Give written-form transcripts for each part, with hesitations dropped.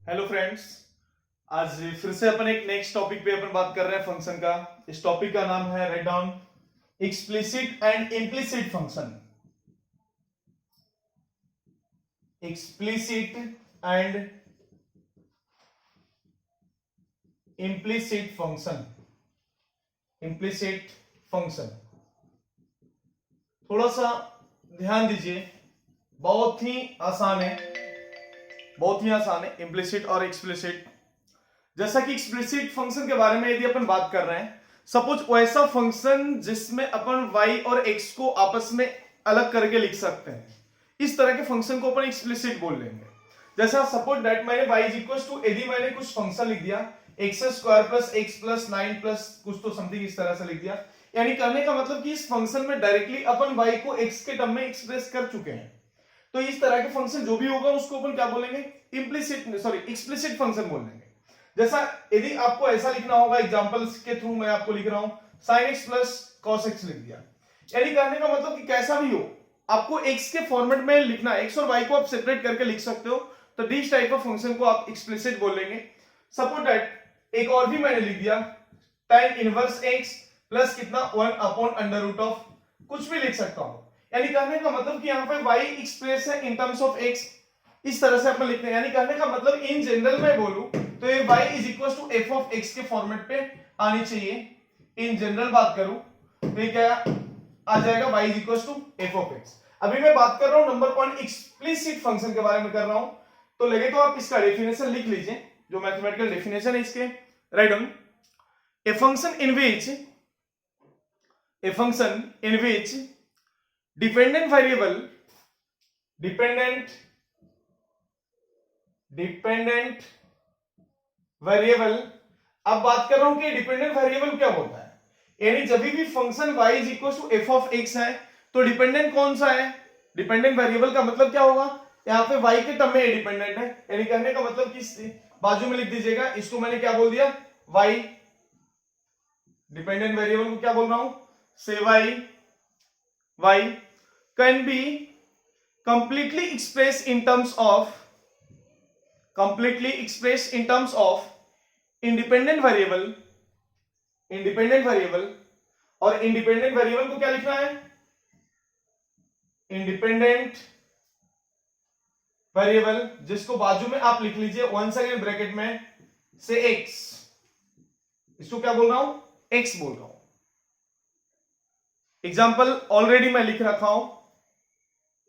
Hello friends. आज फिर से अपन एक नेक्स्ट टॉपिक पे अपन बात कर रहे हैं फंक्शन का। इस टॉपिक का नाम है write down explicit and implicit function. Explicit and implicit function. Implicit function थोड़ा सा ध्यान दीजिए, बहुत ही आसान है, बहुत ही आसान है इम्प्लिसिट और एक्सप्लिसिट। जैसा कि एक्सप्लिसिट फंक्शन के बारे में यदि अपन बात कर रहे हैं, सपोज वैसा फंक्शन जिसमें अपन y और x को आपस में अलग करके लिख सकते हैं, इस तरह के फंक्शन को अपन एक्सप्लिसिट बोल लेंगे। जैसा सपोज दैट मैंने y इज इक्वल टू, यदि मैंने कुछ फंक्शन लिख दिया x square plus x plus 9 plus कुछ तो समथिंग इस तरह से लिख दिया, यानी कहने का मतलब कि इस फंक्शन में डायरेक्टली अपन y को x के टर्म में एक्सप्रेस कर चुके हैं। तो इस तरह के फंक्शन जो भी होगा उसको अपन क्या बोलेंगे, एक्सप्लिसिट फंक्शन बोल लेंगे। जैसा यदि आपको ऐसा लिखना होगा, एग्जांपल्स के थ्रू मैं आपको लिख रहा हूं sin x plus cos x लिख दिया, यानी कहने का मतलब कि कैसा भी हो आपको x के फॉर्मेट में लिखना है, x और y को आप सेपरेट करके लिख सकते हो, तो दिस टाइप ऑफ फंक्शन को आप एक्सप्लिसिट बोल लेंगे। सपोज दैट एक और भी मैंने लिख दिया tan इनवर्स x प्लस कितना 1 अपॉन अंडर रूट ऑफ कुछ भी लिख सकता हूं, यानी कहने का मतलब कि यहां पे y एक्सप्रेस है इन टर्म्स ऑफ x, इस तरह से अपन लिखते हैं। यानी कहने का मतलब इन जनरल में बोलूं तो ये y is equal to f of x के फॉर्मेट पे आनी चाहिए। इन जनरल बात करूं तो ये क्या आ जाएगा, y is equal to f of x। अभी मैं बात कर रहा हूं नंबर पॉइंट एक्सप्लिसिट फंक्शन के बारे में कर रहा हूं, तो लगे तो आप इसका डेफिनेशन लिख लीजिए, जो मैथमेटिकल डेफिनेशन है इसके। Write down a function in which dependent variable. अब बात कर रहा हूं कि डिपेंडेंट वेरिएबल क्या होता है, यानी जब भी function y is equal to f of x है तो डिपेंडेंट कौन सा है, डिपेंडेंट वेरिएबल का मतलब क्या होगा, यहाँ पे y के टर्म में डिपेंडेंट है, यानी कहने का मतलब कि बाजू में लिख दीजिएगा, इसको मैंने क्या बोल दिया y, डिपेंडेंट वेरिएबल को क्या बोल रहा हूं से y can be completely expressed in terms of independent variable और independent variable को क्या लिखना है, इंडिपेंडेंट वेरिएबल, जिसको बाजू में आप लिख लीजिए वन सेकेंड ब्रैकेट में से x, इसको क्या बोल रहा हूं x बोल रहा हूं। एग्जाम्पल ऑलरेडी मैं लिख रखा हूं,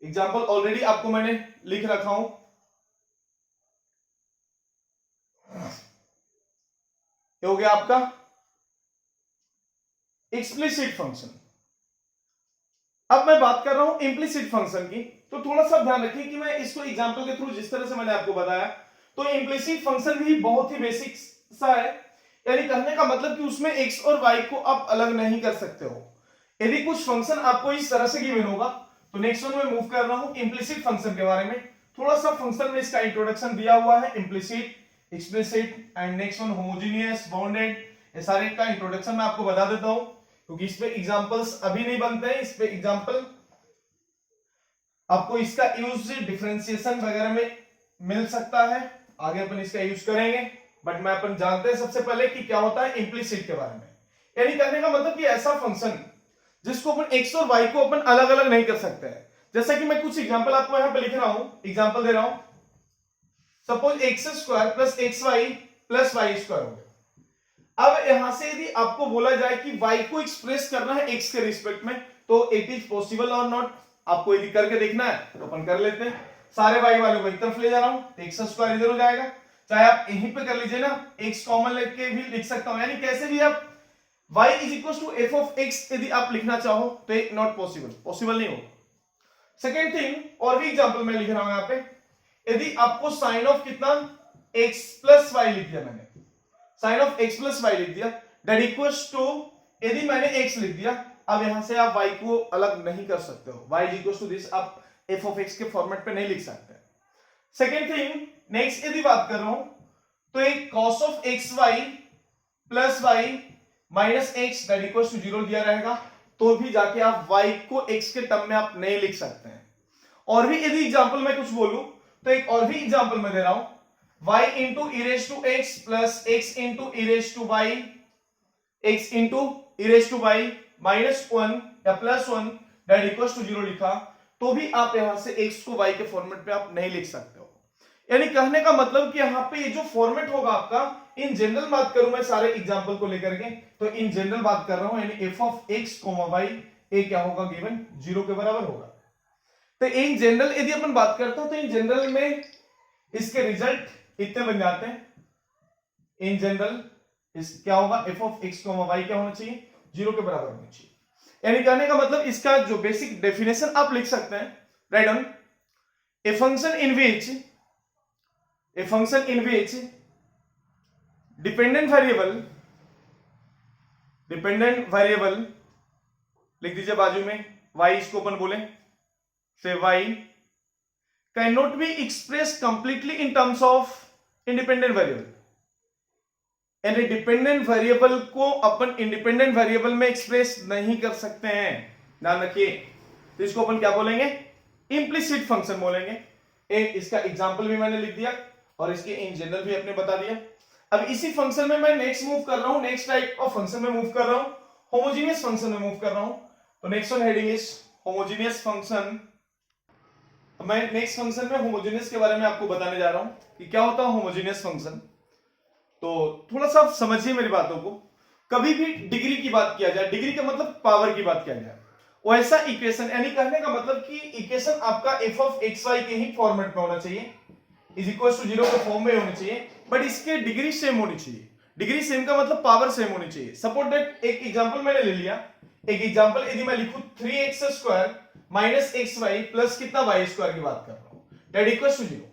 आपको मैंने लिख रखा हूं, ये हो गया आपका एक्सप्लिसिट फंक्शन। अब मैं बात कर रहा हूं इम्प्लिसिट फंक्शन की, तो थोड़ा सा ध्यान रखिए कि मैं इसको एग्जांपल के थ्रू जिस तरह से मैंने आपको बताया, तो इम्प्लिसिट फंक्शन भी बहुत ही बेसिक सा है, यानी कहने का मतलब कि उसमें x और y को आप अलग नहीं कर सकते हो। यदि कुछ फंक्शन आपको इस तरह से गिवन होगा, तो नेक्स्ट वन में मूव कर रहा हूं इम्प्लिसिट फंक्शन के बारे में। थोड़ा सा फंक्शन में इसका इंट्रोडक्शन दिया हुआ है, implicit, explicit and next one homogeneous, bounded, ये सारे का इंट्रोडक्शन मैं आपको बता देता हूं, क्योंकि इस पे एग्जांपल्स अभी नहीं बनते हैं, इस पे एग्जांपल आपको इसका यूज डिफरेंशिएशन वगैरह में मिल सकता है, आगे अपन इसका यूज करेंगे, बट मैं अपन जानते हैं सबसे पहले कि क्या होता है इम्प्लिसिट के बारे में। यानी कहने का मतलब कि ऐसा फंक्शन जिसको अपन x और y को अपन अलग अलग नहीं कर सकते हैं। जैसा कि मैं कुछ एग्जांपल आपको यहां पे लिख रहा हूं, एग्जांपल दे रहा हूं, suppose x square plus x y plus y square हो गया। अब यहां से यदि आपको बोला जाए कि y को एक्सप्रेस करना है x के रिस्पेक्ट में, तो इट इज पॉसिबल और नॉट, आपको यदि करके देखना है तो अपन कर लेते हैं। सारे y वालों को एक तरफ ले जा रहा हूं, तो एक्स स्क्वायर इधर हो जाएगा, चाहे आप यहीं पे कर लीजिए ना, x कॉमन लेके भी लिख सकता हूं, यानी कैसे भी आप y is equal to f of x यदि आप लिखना चाहो तो ये नॉट पॉसिबल नहीं होगा। सेकेंड थिंग, और भी एग्जांपल मैं लिख रहा हूं यहां पे, यदि आपको साइन ऑफ कितना x प्लस वाई लिख दिया, मैंने sine of x plus y लिख दिया, दैट इक्वल्स टू, यदि मैंने x लिख दिया, अब यहां से आप y को अलग नहीं कर सकते हो, y is equal to this आप f ऑफ x के फॉर्मेट पे नहीं लिख सकते। सेकेंड थिंग, नेक्स्ट यदि बात कर रहा हूं तो एक cos of x y plus y minus x that equal to 0 दिया रहेगा, तो भी जाके आप y को x के टर्म में आप नहीं लिख सकते हैं। और भी यदि एग्जांपल मैं कुछ बोलूं, तो एक और भी एग्जांपल मैं दे रहा हूं, y into e raise to x plus x into e raise to y, x into e raise to y minus 1 या प्लस 1 दैट इक्वल्स टू 0 लिखा, तो भी आप यहां से x को y के फॉर्मेट पे आप नहीं लिख सकते हो। यानी कहने का मतलब कि यहाँ पे ये जो फॉर्मेट होगा आपका, इन जनरल बात करूं मैं सारे एग्जांपल को लेकर के, तो इन जनरल बात कर रहा हूं, यानी f ऑफ x, y ए क्या होगा गिवन 0 के बराबर होगा। तो इन जनरल यदि अपन बात करते हैं तो इन जनरल में इसके रिजल्ट इतने बन जाते हैं। इन जनरल इस क्या होगा, f ऑफ x, y क्या होना चाहिए 0 के बराबर होना चाहिए। यानी कहने का मतलब इसका जो बेसिक डेफिनेशन आप लिख सकते हैं, right on, a function in which dependent variable लिख दीजिए बाजू में, y इसको अपन बोले से y can not be express completely in terms of independent variable. यानी डिपेंडेंट वेरिएबल को अपन इंडिपेंडेंट वेरिएबल में एक्सप्रेस नहीं कर सकते हैं, ध्यान रखिए। तो इसको अपन क्या बोलेंगे, इंप्लिसिट फंक्शन बोलेंगे। इसका एग्जांपल भी मैंने लिख दिया और इसके इन जनरल भी अपने बता दिया। अब इसी फंक्शन में मैं नेक्स्ट मूव कर रहा हूं, नेक्स्ट टाइप ऑफ फंक्शन में मूव कर रहा हूं, होमोजेनियस फंक्शन में मूव कर रहा हूं। तो next one heading is homogeneous function. मैं नेक्स्ट फंक्शन में होमोजेनियस के बारे में आपको बताने जा रहा हूं कि क्या होता है होमोजेनियस फंक्शन। तो थोड़ा सा आप समझिए मेरी बातों को। कभी भी डिग्री की बात किया जाए, डिग्री का मतलब पावर की बात किया जाए, वैसा इक्वेशन, यानी कहने का मतलब कि इक्वेशन आपका f ऑफ एक्स वाई के ही फॉर्मेट में होना चाहिए, इज इक्वल टू 0 के फॉर्म में होनी चाहिए, बट इसके डिग्री सेम होनी चाहिए। डिग्री सेम का मतलब पावर सेम होनी चाहिए। सपोज दैट एक एग्जांपल मैंने ले लिया, एक एग्जांपल यदि मैं लिखूं 3x² माइनस xy प्लस कितना y² की बात कर रहा हूं, दैट इक्वल्स टू 0।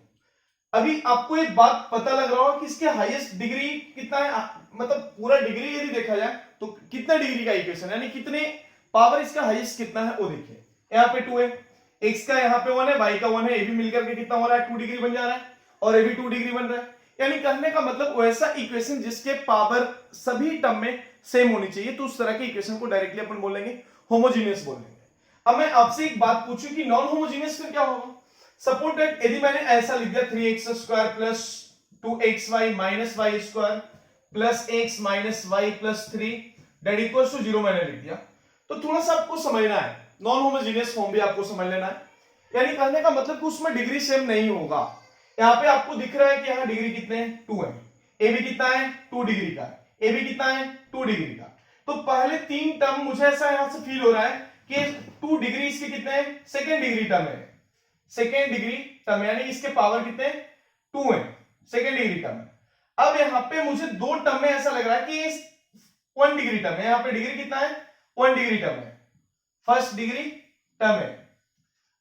अभी आपको एक बात पता लग रहा होगा कि इसके हाईएस्ट डिग्री कितना है, मतलब पूरा डिग्री यदि देखा जाए तो कितना डिग्री का इक्वेशन, यानी कितने पावर इसका हाईएस्ट कितना है वो देखिए। यहाँ पे 2 है, x का यहाँ पे 1 है, y का 1 है, ये भी मिलकर के कितना हो रहा है 2 डिग्री बन जा रहा है, और ये भी 2 डिग्री बन रहा है। यानी कहने का मतलब वैसा इक्वेशन जिसके पावर सभी टर्म में सेम होनी चाहिए, तो उस तरह के इक्वेशन को डायरेक्टली अपन बोलेंगे होमोजेनियस बोलेंगे। अब मैं आपसे एक बात पूछूं कि नॉन होमोजेनियस फिर क्या होगा। सपोज दैट यदि मैंने ऐसा लिख दिया 3x² plus 2xy minus y² plus x minus y plus 3 that equals to 0 मैंने लिख दिया, तो थोड़ा सा आपको समझना है, नॉन होमोजेनियस फॉर्म भी आपको समझ लेना है। यानी कहने का मतलब कि उसमें डिग्री सेम नहीं होगा। यहाँ पे आपको दिख रहा है कि यहाँ डिग्री कितने हैं 2 है, ए भी कितना है 2 डिग्री का, ए भी कितना है 2 डिग्री का। तो पहले 3 टर्म मुझे ऐसा यहाँ से फील हो रहा है कि 2 डिग्री इसके कितने हैं, सेकेंड डिग्री टर्म है, सेकेंड डिग्री टर्म, यानी इसके पावर कितने 2 है, सेकेंड डिग्री टर्म है। अब यहाँ पे मुझे 2 टर्म में ऐसा लग रहा है कि 1 डिग्री टर्म है, यहाँ पे डिग्री कितना है 1 डिग्री टर्म है, फर्स्ट डिग्री टर्म है।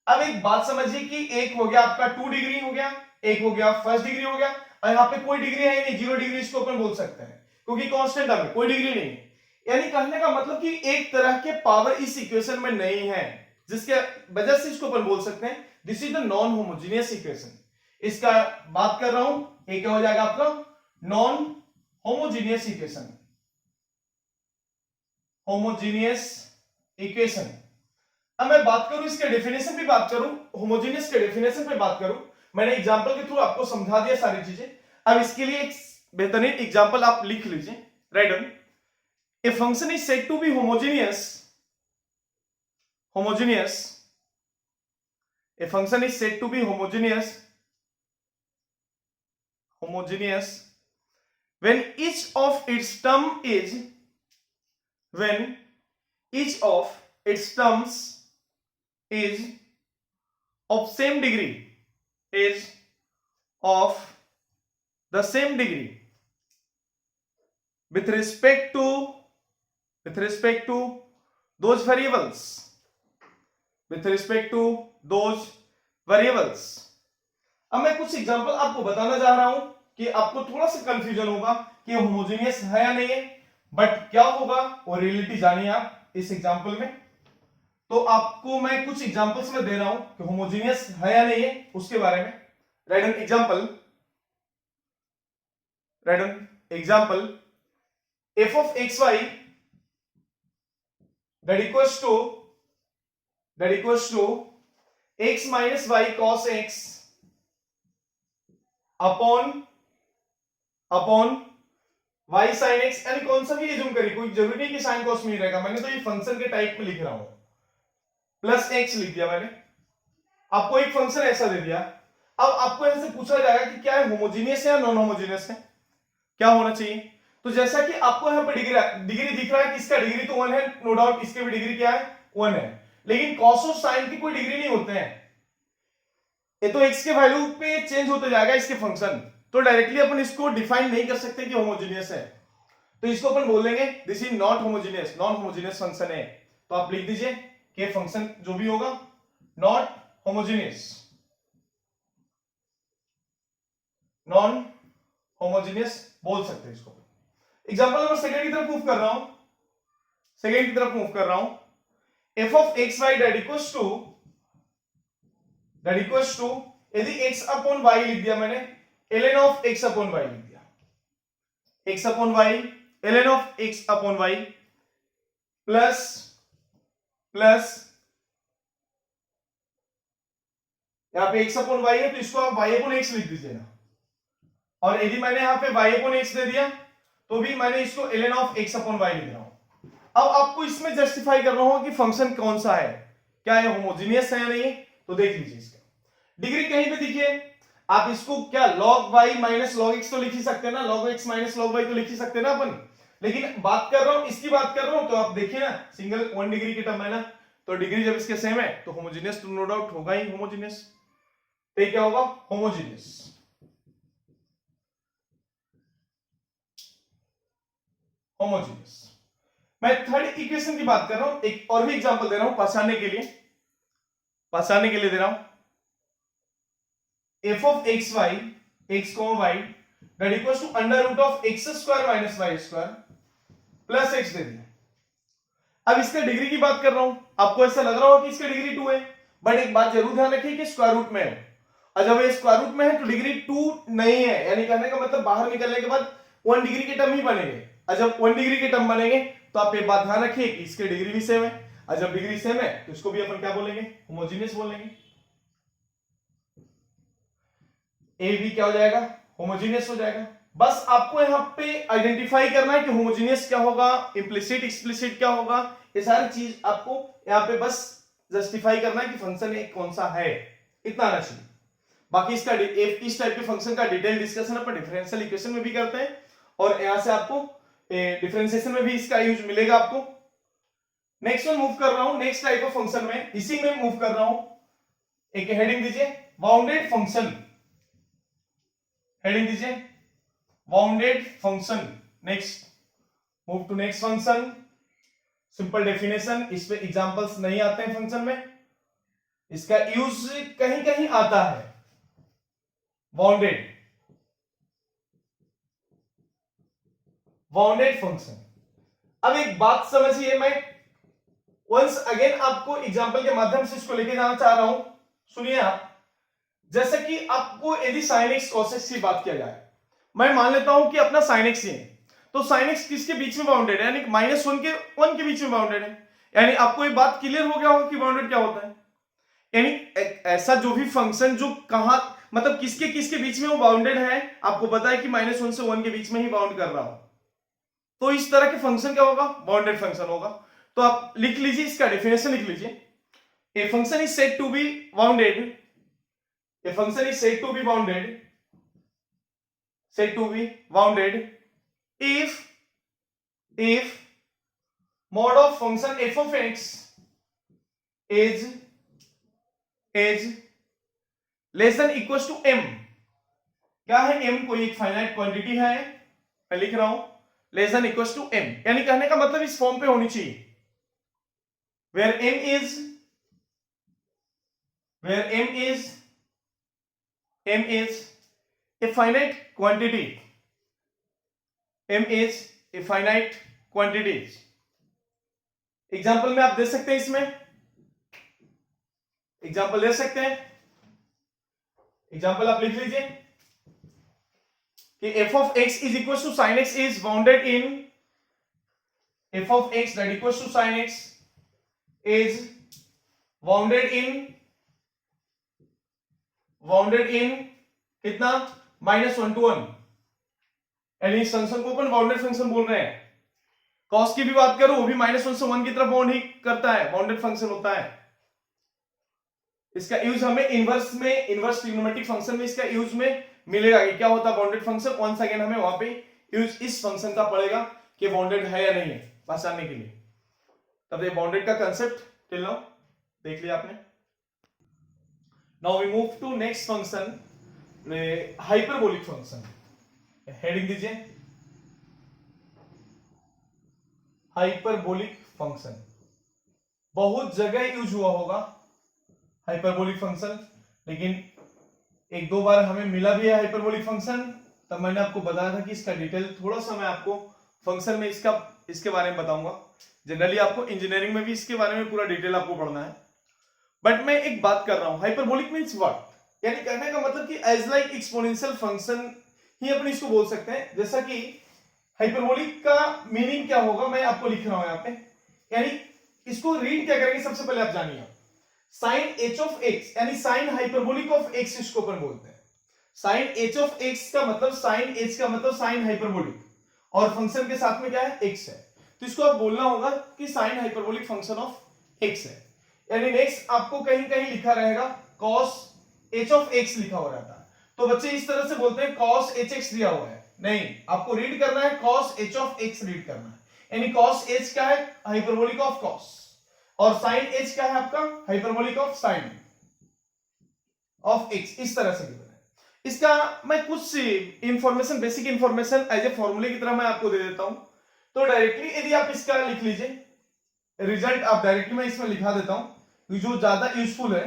अब एक बात समझिए कि एक हो गया आपका 2 डिग्री हो गया, एक हो गया फर्स्ट डिग्री हो गया, और यहाँ पे कोई डिग्री है नहीं, 0 डिग्री इसको अपन बोल सकते हैं क्योंकि कांस्टेंट टर्म है, कोई डिग्री नहीं है। यानी कहने का मतलब कि एक तरह के पावर इस इक्वेशन में नहीं है, जिसके वजह से इसको अपन बोल सकते हैं this is the non homogeneous equation. इसका बात कर रहा हूं, ये क्या हो जाएगा आपका non homogeneous equation, homogeneous equation. अब मैं बात करूं इसके डेफिनेशन पे बात करूं, होमोजेनियस के डेफिनेशन पे बात करूं, मैंने एग्जांपल के थ्रू आपको समझा दिया सारी चीजें। अब इसके लिए एक बेहतरीन एग्जांपल आप लिख लीजिए, right on. A function is said to be homogeneous, a function is said to be homogeneous when each of its terms is of same degree, is of the same degree with respect to those variables, अब मैं कुछ example आपको बताना जा रहा हूं कि आपको थोड़ा सा कंफ्यूजन होगा कि होमोजेनियस है या नहीं है, बट क्या होगा वो रियलिटी जानिए आप इस एग्जांपल में। तो आपको मैं कुछ एग्जांपल्स में दे रहा हूं कि होमोजेनियस है या नहीं है उसके बारे में। Right an example f of xy that equals to x minus y cos x upon upon y sin x, यानी कौन सा भी एज्यूम करिए, कोई जरूरी नहीं कि साइन कॉस में ही रहेगा, मैंने तो ये फंक्शन के टाइप में लिख रहा हूं, प्लस x लिख दिया मैंने, आपको एक फंक्शन ऐसा दे दिया। अब आपको ऐसे पूछा जाएगा कि क्या है, होमोजीनियस है या नॉन होमोजीनियस है, क्या होना चाहिए। तो जैसा कि आपको यहाँ पे डिग्री दिख रहा है कि इसका डिग्री तो 1 है, नो डाउट इसके भी डिग्री क्या है, 1 है, लेकिन कॉस और साइन की कोई डिग्री नहीं होते हैं, ये तो x के वैल्यू पे चेंज होते जाएगा इसके फंक्शन, तो डायरेक्टली अपन इसको डिफाइन नहीं कर सकते कि होमोजीनियस है, तो इसको अपन बोल देंगे this is not homogeneous, non homogeneous function है। तो आप लिख दीजिए कि फंक्शन जो भी होगा नॉट होमोजीनियस, नॉन होमोजीनियस बोल सकते हैं इसको। एग्जांपल नंबर सेकंड की तरफ मूव कर रहा हूं, सेकंड की तरफ मूव कर रहा हूं, f of x y that equals to यदि x अपॉन y लिख दिया मैंने, ln of x upon y लिख दिया, x upon y ln of x upon y plus plus यहां पे x अपॉन y है तो इसको आप y अपॉन x लिख दीजिए ना, और यदि मैंने यहां पे y अपॉन x दे दिया तो भी मैंने इसको ln of x upon y लिख रहा हूं। अब आपको इसमें जस्टिफाई करना होगा कि फंक्शन कौन सा है, क्या है होमोजीनियस है या नहीं, तो देख लीजिए इसका डिग्री कहीं पे दिखिए, आप इसको क्या log y minus log x तो लिख ही सकते हैं ना, log x minus log y तो लिख ही सकते हैं ना अपन, लेकिन बात कर रहा हूं इसकी बात कर रहा हूं, तो आप देखिए ना सिंगल 1 डिग्री की टर्म है ना, तो डिग्री जब इसके सेम है तो होमोजीनियस तो नो डाउट होगा ही होमोजीनियस, तो ये क्या होगा होमोजीनियस। होमोजीनियस। मैं थर्ड इक्वेशन की बात कर रहा हूं, एक और भी एग्जांपल दे रहा हूं पहचानने के लिए, पहचानने के लिए दे रहा हूं, f of x y x y that equals to under root of x square minus y square plus x दे दिया। अब इसका डिग्री की बात कर रहा हूं, आपको ऐसा लग रहा होगा कि इसका डिग्री 2 है, बट एक बात जरूर ध्यान रखिए कि स्क्वायर रूट में है, और जब ये स्क्वायर रूट में है तो डिग्री 2 नहीं है, यानी कहने का मतलब बाहर निकलने के बाद 1 डिग्री के टर्म ही बनेंगे, और जब 1 डिग्री के टर्म बनेंगे तो आप ये बात ध्यान रखिए कि इसके डिग्री भी सेम है, और जब डिग्री सेम है तो इसको भी अपन क्या बोलेंगे होमोजीनियस बोलेंगे, ए भी क्या हो जाएगा होमोजीनियस हो जाएगा। बस आपको यहां पे आइडेंटिफाई करना है कि होमोजीनियस क्या होगा, इंप्लिसिट एक्सप्लिसिट क्या होगा, ये सारी चीज आपको यहां पे बस जस्टिफाई करना है कि फंक्शन एक कौन सा है, इतना आना चाहिए। बाकी इसका इस टाइप के फंक्शन का डिटेल डिस्कशन अपन डिफरेंशियल इक्वेशन में भी करते हैं, और यहां से आपको डिफरेंशिएशन में भी इसका यूज मिलेगा आपको। नेक्स्ट में मूव कर रहा हूं, नेक्स्ट टाइप ऑफ फंक्शन में इसी में मूव कर रहा हूं, एक हेडिंग दीजिए बाउंडेड फंक्शन, हेडिंग दीजिए bounded function. Next move to next function, simple definition, इस पे एग्जांपल्स नहीं आते हैं फंक्शन में, इसका यूज कहीं कहीं आता है, बाउंडेड बाउंडेड फंक्शन। अब एक बात समझिए, मैं वंस अगेन आपको एग्जांपल के माध्यम से इसको लेके जाना चाह रहा हूं, सुनिए आप, जैसे कि आपको यदि sin x cos x की बात किया जाए, मैं मान लेता हूं कि अपना sin x ही है, तो sin x किसके बीच में बाउंडेड है, यानी -1 के 1 के बीच में बाउंडेड है, यानी आपको ये बात क्लियर हो गया होगा कि बाउंडेड क्या होता है, यानी ऐसा जो भी फंक्शन जो कहां मतलब किसके किसके बीच में वो बाउंडेड है, आपको पता है कि -1 से 1 के बीच में ही बाउंड कर रहा हूं, तो इस तरह के फंक्शन क्या होगा बाउंडेड फंक्शन होगा। तो आप लिख लीजिए, इसका डेफिनेशन लिख लीजिए, a function is said to be bounded, a function is said to be bounded if mod of function f of x is less than equals to m। क्या है m, कोई एक फाइनाइट क्वांटिटी है, मैं लिख रहा हूं less than equals to m, यानी कहने का मतलब इस फॉर्म पे होनी चाहिए, where m is a finite quantity, m is a finite quantity। Example में आप दे सकते हैं, इसमें एग्जांपल दे सकते हैं, एग्जांपल आप लिख लीजिए कि f of x is equals to sin x is bounded in, f of x that equals to sin x is bounded in कितना -1 to 1, यानी इस फंक्शन को अपन बाउंडेड फंक्शन बोल रहे हैं। कॉस की भी बात करूं, वो भी -1 से 1 की तरफ बाउंड ही करता है, बाउंडेड फंक्शन होता है। इसका यूज हमें इनवर्स ट्रिग्नोमेट्रिक फंक्शन में इसका यूज में मिलेगा कि क्या होता है बाउंडेड फंक्शन। वंस अगेन हमें वहां पे यूज इस फंक्शन का पड़ेगा कि बाउंडेड है या नहीं है पहचानने के लिए। तब ये बाउंडेड का कंसेप्ट टिल नाउ देख लिया आपने। Now we move to next function, hyperbolic function. Heading दीजिए हाइपरबोलिक फंक्शन। बहुत जगह यूज हुआ होगा हाइपरबोलिक फंक्शन, लेकिन एक दो बार हमें मिला भी है हाइपरबोलिक फंक्शन। तब मैंने आपको बताया था कि इसका डिटेल थोड़ा सा मैं आपको फंक्शन में इसके बारे में बताऊंगा। जनरली आपको इंजीनियरिंग में भी इसके बारे में पूरा डिटेल आपको पढ़ना है। बट मैं एक बात कर रहा हूं, हाइपरबोलिक मींस व्हाट, यानी कहने का मतलब कि एज लाइक एक्सपोनेंशियल फंक्शन ही अपन इसको बोल सकते हैं। जैसा कि हाइपरबोलिक का मीनिंग क्या होगा मैं आपको लिख रहा हूं यहां पे, यानी इसको रीड क्या करेंगे सबसे पहले आप जानिए। साइन एच ऑफ एक्स यानी साइन हाइपरबोलिक ऑफ एक्स इसको अपन बोलते हैं। साइन एच ऑफ एक्स का मतलब साइन एच का मतलब साइन हाइपरबोलिक, और फंक्शन के साथ में क्या है एक्स है, तो इसको आप बोलना होगा कि sine hyperbolic function of x है। यानी नेक्स्ट आपको कहीं कहीं लिखा रहेगा कॉस एच ऑफ एक्स लिखा हो रहता है, तो बच्चे इस तरह से बोलते हैं कॉस एच एक्स दिया हुआ है, नहीं आपको रीड करना है cos h of x read करना है। यानी कॉस एच क्या है हाइपरबोलिक ऑफ कॉस, और साइन एच क्या है आपका hyperbolic of sine of x, इस तरह से गिवन है। इसका मैं कुछ information basic information as a फॉर्मूले की तरह मैं आपको दे देता हूं। तो डायरेक्टली यदि आप इसका लिख लीजिए रिजल्ट, आप डायरेक्टली मैं इसमें लिखा देता हूं जो ज्यादा यूजफुल है।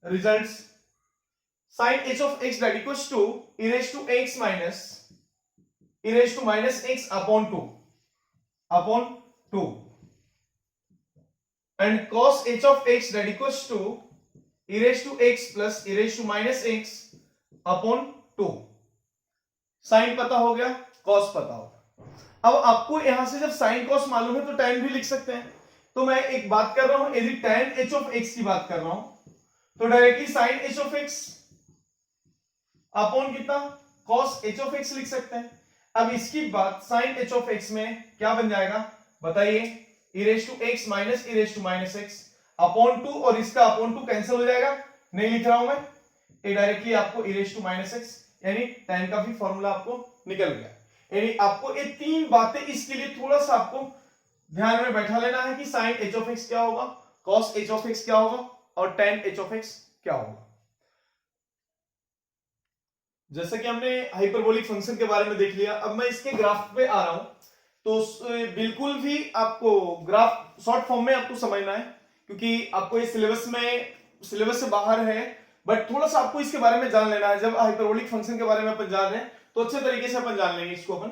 Results sine h of x that equals to e raised to x minus x upon 2 and cos h of x that equals to e raised to x plus e raised to minus x upon 2। Sign पता हो गया, cos पता हो गया। अब आपको यहां से जब साइन कॉस मालूम है तो tan भी लिख सकते हैं। तो मैं एक बात कर रहा हूं, यदि tan h of x की बात कर रहा हूं तो directly sine h of x upon कितना cos h of x लिख सकते हैं। अब इसकी बात साइन h of x में क्या बन जाएगा बताइए, e raised to x minus e raised to minus x upon 2, और इसका अपॉन 2 कैंसिल हो जाएगा, नहीं लिख रहा हूं मैं, ये डायरेक्टली आपको e raised to minus x यानी tan का भी फॉर्मूला आपको निकल गया। यानी आपको ये तीन बातें इसके लिए थोड़ा सा आपको ध्यान में बैठा लेना है कि साइन h of x क्या होगा, cos h of x क्या होगा और tan h of x क्या होगा। जैसा कि हमने हाइपरबोलिक फंक्शन के बारे में देख लिया, अब मैं इसके ग्राफ पे आ रहा हूं। तो बिल्कुल भी आपको ग्राफ शॉर्ट फॉर्म में आपको समझना है, क्योंकि आपको ये सिलेबस से बाहर है, बट थोड़ा सा आपको इसके बारे में जान लेना है। जब हाइपरबोलिक फंक्शन के बारे में अपन जान रहे हैं तो अच्छे तरीके से अपन जान लेंगे इसको अपन,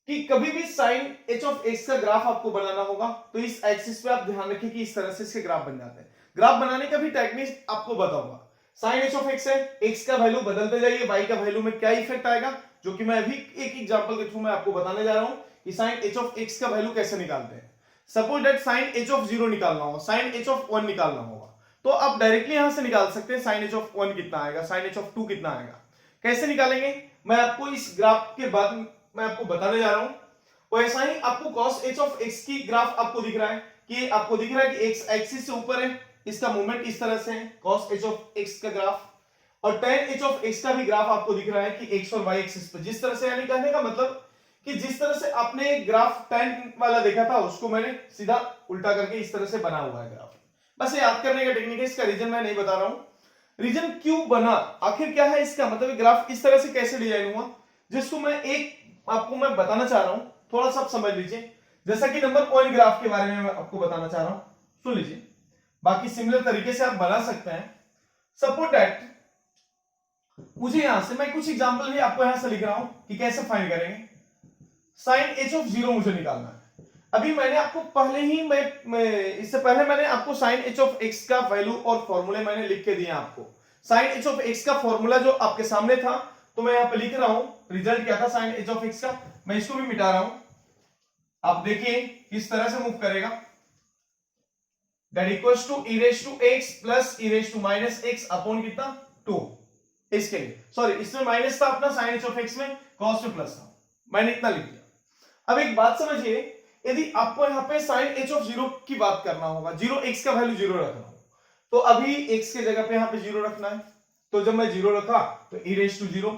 कि कभी भी साइन एच ऑफ एक्स का ग्राफ आपको बनाना होगा तो इस एक्सिस पे आप ध्यान रखिए कि इस तरह से इसके ग्राफ बन जाते हैं। ग्राफ बनाने का भी टेक्निक आपको बताऊंगा। साइन एच ऑफ एक्स है, एक्स का वैल्यू बदलते जाइए, वाई का वैल्यू में क्या इफेक्ट आएगा, जो कि मैं अभी एक एग्जांपल के थ्रू मैं आपको बताने जा रहा हूं कि साइन एच ऑफ एक्स का वैल्यू कैसे निकालते हैं। Suppose that sine h of 0 निकालना हो, साइन एच ऑफ 1 निकालना होगा, तो आप डायरेक्टली यहां से निकाल सकते हैं साइन एच ऑफ 1 कितना आएगा, साइन एच ऑफ 2 कितना आएगा। कैसे निकालेंगे मैं आपको इस ग्राफ के बाद मैं आपको बताने जा रहा हूं। वैसा ही आपको cos h of x की ग्राफ आपको दिख रहा है कि आपको दिख रहा है कि x एक्सिस से ऊपर है, इसका मूवमेंट इस तरह से है cos h of x का ग्राफ, और tan h of x का भी ग्राफ आपको दिख रहा है कि x और y एक्सिस पर जिस तरह से, यानी कहने का मतलब कि जिस तरह से आपने ग्राफ tan वाला देखा था उसको मैंने सीधा उल्टा करके इस तरह से बना हुआ है ग्राफ। बस याद करने का टेक्निक है, इसका रीजन मैं नहीं बता रहा हूं, रीजन क्यों बना आखिर क्या है इसका मतलब, ग्राफ इस तरह से कैसे डिजाइन हुआ, जिसको मैं आपको मैं बताना चाह रहा हूं, थोड़ा सा समझ लीजिए। जैसा कि नंबर 1 ग्राफ के बारे में मैं आपको बताना चाह रहा हूं, सुन लीजिए, बाकी सिमिलर तरीके से आप बना सकते हैं। सपोज दैट मुझे यहां से मैं कुछ एग्जांपल भी आपको यहां से लिख रहा हूं कि कैसे फाइंड करेंगे। साइन h ऑफ 0 मुझे निकालना है। अभी मैंने आपको पहले ही इससे पहले मैंने आपको साइन h ऑफ x का वैल्यू और फॉर्मूले मैंने लिख के दिए आपको। साइन h ऑफ x का फॉर्मूला जो आपके सामने था, तो मैं यहां पे लिख रहा हूं, रिजल्ट क्या था साइन h ऑफ x का, मैं इसको भी मिटा रहा हूं, आप देखिए किस तरह से मूव करेगा। That equals to e raised to x plus e raised to minus x upon कितना 2। इसके लिए सॉरी, इसमें माइनस था अपना साइन h ऑफ x में, cos में प्लस था। मैंने इतना लिख दिया। अब एक बात समझिए, यदि आपको यहाँ पे साइन h ऑफ 0 की बात करना होगा, 0 x का वैल्यू 0 रखना हो, तो अभी x के जगह पे यहाँ पे 0 रखना है। तो जब मैं 0 रखा तो e raise to 0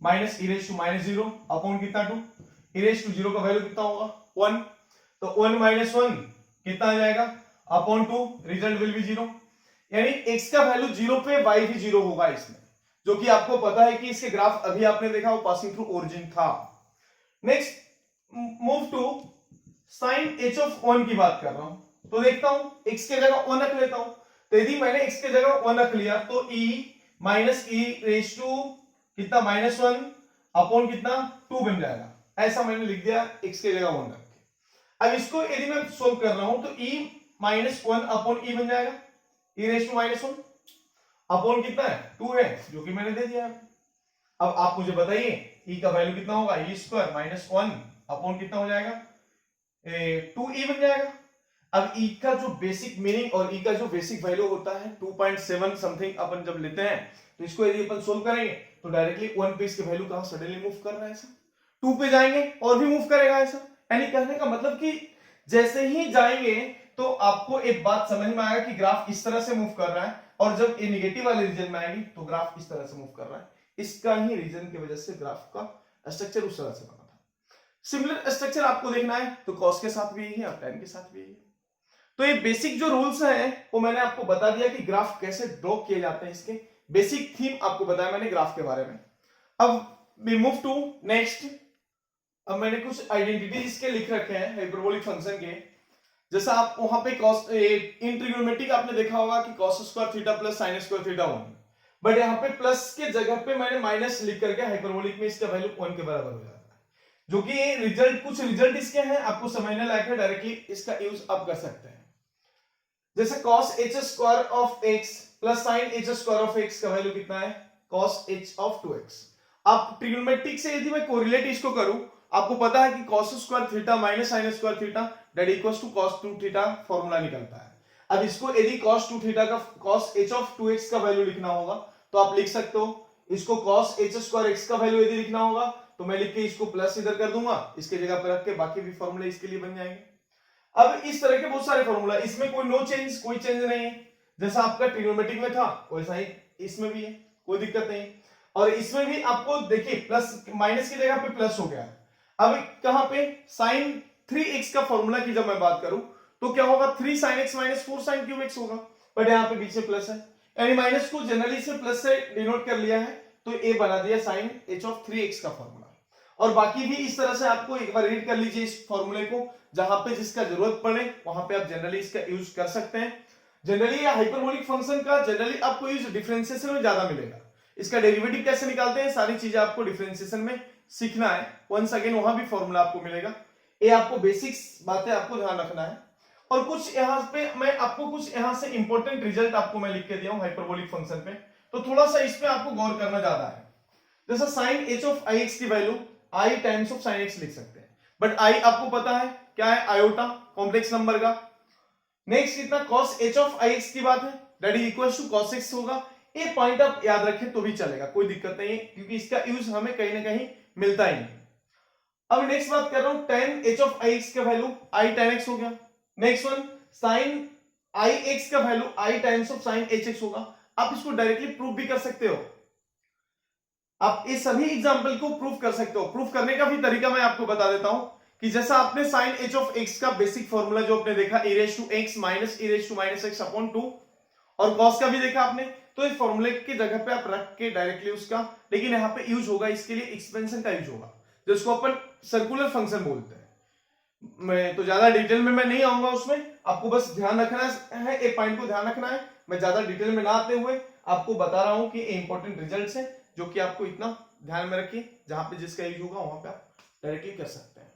minus e raise to minus 0 upon कितना 2, e रेज टू 0 का वैल्यू कितना होगा 1, तो 1 माइनस 1 कितना आ जाएगा अपॉन 2, रिजल्ट विल बी 0। यानी x का वैल्यू 0 पे y भी 0 होगा इसमें, जो कि आपको पता है कि इसके ग्राफ अभी आपने देखा वो पासिंग थ्रू ओरिजिन था। Next move to sine h of 1 की बात कर रहा हूं, तो देखता हूं x के जगह 1 रख लेता हूं। तो यदि मैंने x के जगह 1 रख लिया तो e minus e raise to कितना माइनस 1 अपॉन कितना 2 बन जाएगा। ऐसा मैंने लिख दिया x के जगह 1 रख के। अब इसको यदि मैं सोल्व कर रहा हूं तो e माइनस 1 अपॉन e बन जाएगा, e raise to minus 1 upon कितना है 2 है, जो कि मैंने दे दिया। अब आप मुझे बताइए e का वैल्यू कितना होगा, e स्क्वायर माइनस 1 अपॉन कितना हो जाएगा 2e बन जाएगा। अब e का जो बेसिक मीनिंग और e का जो बेसिक वैल्यू होता है 2.7 समथिंग अपन जब लेते हैं, तो इसको यदि अपन सोल्व करेंगे तो डायरेक्टली 1 पे इसके वैल्यू कहां सडनली मूव कर रहा है, ऐसा 2 पे जाएंगे और भी मूव करेगा ऐसा। यानी कहने का मतलब कि जैसे ही जाएंगे तो आपको एक बात समझ में आएगा कि ग्राफ इस तरह से मूव कर रहा है, और जब ये नेगेटिव वाले रीजन में आएंगे तो ग्राफ इस तरह से मूव कर रहा है। इसका ही रीजन की वजह से ग्राफ का स्ट्रक्चर उस तरह से बना था। सिमिलर स्ट्रक्चर आपको देखना है तो कॉस के साथ भी यही है और tan के साथ भी यही है। तो ये बेसिक जो रूल्स हैं वो मैंने आपको बता दिया कि ग्राफ कैसे ड्रॉ किए जाते हैं, इसके बेसिक थीम आपको बताया मैंने ग्राफ के बारे में। अब वी मूव टू नेक्स्ट। अब मैंने कुछ आइडेंटिटीज इसके लिख रखे हैं हाइपरबोलिक फंक्शन के। जैसा आप वहां पे cos इन ट्रिग्नोमेट्रिक आपने देखा होगा कि cos square theta plus sin square theta 1, but यहाँ पे प्लस के जगह पे मैंने माइनस लिख करके हाइपरबोलिक में इसका वैल्यू 1 के बराबर हो जाता है, जो कि रिजल्ट कुछ रिजल्ट इसके हैं आपको समझने लायक है, डायरेक्टली इसका यूज आप कर सकते हैं। जैसे cos h square of x plus sin h square of x का वैल्यू कितना है cos h ऑफ 2x। आप ट्रिग्नोमेट्रिक से यदि मैं कोरिलेट इसको करूं, आपको पता है कि cos square theta minus sin square theta that equals to cos 2 theta formula निकलता है। अब इसको यदि cos 2 थीटा का cos h ऑफ 2x का वैल्यू लिखना होगा तो आप लिख सकते हो। इसको cos h स्क्वायर x का वैल्यू यदि लिखना होगा तो मैं लिख के इसको प्लस इधर कर दूंगा, इसके जगह पर रख के बाकी भी फॉर्मूले इसके लिए बन जाएंगे। अब इस तरह के बहुत सारे फॉर्मूला, इसमें कोई नो चेंज, कोई चेंज नहीं है। जैसा आपका ट्रिग्नोमेट्रिक में था वैसा ही इसमें भी है, कोई दिक्कत नहीं। और इसमें भी आपको देखिए प्लस माइनस की जगह पे प्लस हो गया। अब कहां पे sin 3x का फॉर्मूला की जब मैं बात करूं तो क्या होगा 3 sin x minus 4 sin cube x होगा, बट यहाँ पे बीच में प्लस है, यानी माइनस को जनरली से प्लस से डिनोट कर लिया है, तो ये बना दिया sin h ऑफ 3x का फॉर्मूला। और बाकी भी इस तरह से आपको एक बार रीड कर लीजिए इस फॉर्मूले को, जहां पे जिसका जरूरत पड़े वहां पे आप जनरली इसका यूज कर सकते हैं। जनरली हाइपरबोलिक फंक्शन का जनरली आपको यूज डिफरेंशिएशन में ज्यादा मिलेगा। इसका डेरिवेटिव कैसे निकालते हैं सारी चीजें आपको डिफरेंशिएशन में सीखना है। वंस अगेन वहां भी फॉर्मूला आपको मिलेगा, ये आपको बेसिक्स बातें आपको ध्यान रखना है। और कुछ यहाँ पे मैं आपको कुछ यहाँ से इंपॉर्टेंट रिजल्ट आपको मैं लिख के दिया हूँ हाइपरबोलिक फंक्शन पे, तो थोड़ा सा इस पे आपको गौर करना ज्यादा है। जैसा sin h ऑफ ix की value i times of sin x लिख सकते हैं, बट i आपको पता है क्या है, आयोटा कॉम्प्लेक्स नंबर का। नेक्स्ट कितना cos h ऑफ ix की बात है that is equal to cos x होगा। ये पॉइंट आप याद रखें तो भी चलेगा, कोई दिक्कत नहीं है, क्योंकि इसका यूज हमें कहीं ना कहीं मिलता ही नहीं। अब नेक्स्ट बात कर रहा हूं tan h ऑफ ix का वैल्यू i tan x हो गया। नेक्स्ट वन sin ix का value i times of sin hx होगा। आप इसको डायरेक्टली प्रूव भी कर सकते हो, आप इस सभी एग्जांपल को प्रूफ कर सकते हो। प्रूफ करने का भी तरीका मैं आपको बता देता हूं कि जैसा आपने sin h ऑफ x का बेसिक फॉर्मूला जो आपने देखा e raise to x minus e raise to minus x upon 2, और cos का भी देखा आपने, तो इस फॉर्मूले की जगह पे आप रख के डायरेक्टली उसका, लेकिन यहाँ पे यूज होगा इसके लिए एक्सपेंशन का यूज होगा, जिसको अपन सर्कुलर फंक्शन बोलते हैं। मैं तो ज्यादा डिटेल में मैं नहीं आऊंगा उसमें, आपको बस ध्यान रखना है, एक पॉइंट को ध्यान रखना है। मैं ज्यादा डिटेल में ना आते हुए आपको बता रहा हूं कि इंपॉर्टेंट रिजल्ट्स हैं जो कि आपको इतना ध्यान में रखिए, जहां पे जिसका यूज होगा वहां पे आप डायरेक्टली कर सकते हैं।